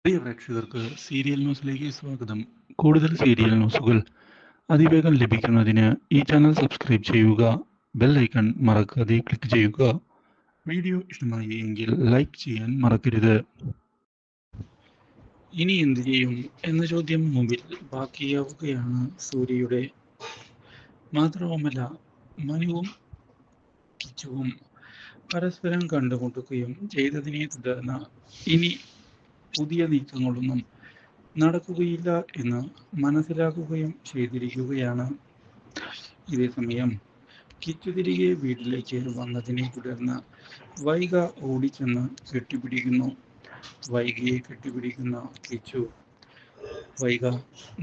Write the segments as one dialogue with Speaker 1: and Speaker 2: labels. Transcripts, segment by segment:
Speaker 1: പ്രിയ പ്രേക്ഷകർക്ക് സീരിയൽ ന്യൂസിലേക്ക് സ്വാഗതം. കൂടുതൽ സീരിയൽ ന്യൂസുകൾ അതിവേഗം ലഭിക്കുന്നതിന് ഈ ചാനൽ സബ്സ്ക്രൈബ് ചെയ്യുക. ബെൽ ഐക്കൺ മറക്കാതെ ക്ലിക്ക് ചെയ്യുക. വീഡിയോ ഇഷ്ടമായി എങ്കിൽ ലൈക്ക് ചെയ്യാൻ മറക്കരുത്. ഇനി എന്ത് ചെയ്യും എന്ന ചോദ്യം മുമ്പിൽ ബാക്കിയാവുകയാണ് സൂര്യയുടെ. മാത്രവുമല്ല, മനുവും കിച്ചുവും പരസ്പരം കണ്ടുമുട്ടുകയും ചെയ്തതിനെ തുടർന്ന് ഇനി പുതിയ നീക്കങ്ങളൊന്നും നടക്കുകയില്ല എന്ന് മനസ്സിലാക്കുകയും ചെയ്തിരിക്കുകയാണ്. ഇതേസമയം കിച്ചു തിരികെ വീട്ടിലേക്ക് വന്നതിനെ തുടർന്ന് വൈഗ ഓടിച്ചെന്ന് കെട്ടിപ്പിടിക്കുന്നു. വൈഗയെ കെട്ടിപ്പിടിക്കുന്ന കിച്ചു, വൈഗ,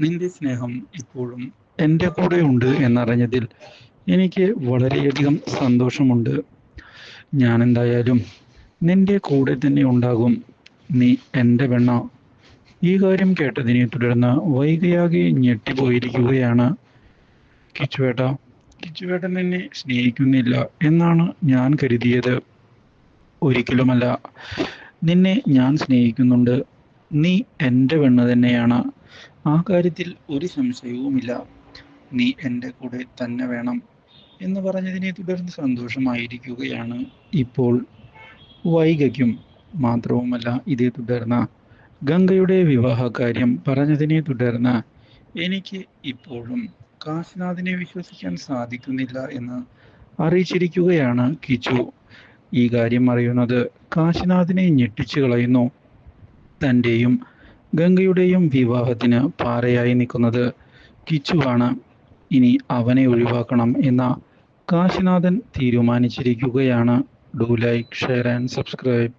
Speaker 1: നിന്റെ സ്നേഹം ഇപ്പോഴും എൻ്റെ കൂടെ ഉണ്ട് എന്നറിഞ്ഞതിൽ എനിക്ക് വളരെയധികം സന്തോഷമുണ്ട്. ഞാൻ എന്തായാലും നിന്റെ കൂടെ തന്നെ ഉണ്ടാകും. നീ എൻ്റെ പെണ്ണ. ഈ കാര്യം കേട്ടതിനെ തുടർന്ന് വൈഗയാകെ ഞെട്ടിപ്പോയിരിക്കുകയാണ്. കിച്ചുവേട്ടൻ എന്നെ സ്നേഹിക്കുന്നില്ല എന്നാണ് ഞാൻ കരുതിയത്. ഒരിക്കലുമല്ല, നിന്നെ ഞാൻ സ്നേഹിക്കുന്നുണ്ട്. നീ എൻ്റെ പെണ്ണ് തന്നെയാണ്. ആ കാര്യത്തിൽ ഒരു സംശയവുമില്ല. നീ എൻ്റെ കൂടെ തന്നെ വേണം എന്ന് പറഞ്ഞതിനെ തുടർന്ന് സന്തോഷമായിരിക്കുകയാണ് ഇപ്പോൾ വൈഗയ്ക്കും. മാത്രവുമല്ല, ഇതേ തുടർന്ന് ഗംഗയുടെ വിവാഹകാര്യം പറഞ്ഞതിനെ തുടർന്ന് എനിക്ക് ഇപ്പോഴും കാശിനാഥിനെ വിശ്വസിക്കാൻ സാധിക്കുന്നില്ല എന്ന് അറിയിച്ചിരിക്കുകയാണ് കിച്ചു. ഈ കാര്യം അറിയുന്നത് കാശിനാഥിനെ ഞെട്ടിച്ചു കളയുന്നു. തൻ്റെയും ഗംഗയുടെയും വിവാഹത്തിന് പാറയായി നിൽക്കുന്നത് കിച്ചുവാണ്. ഇനി അവനെ ഒഴിവാക്കണം എന്ന കാശിനാഥൻ തീരുമാനിച്ചിരിക്കുകയാണ്. Do like, share and subscribe.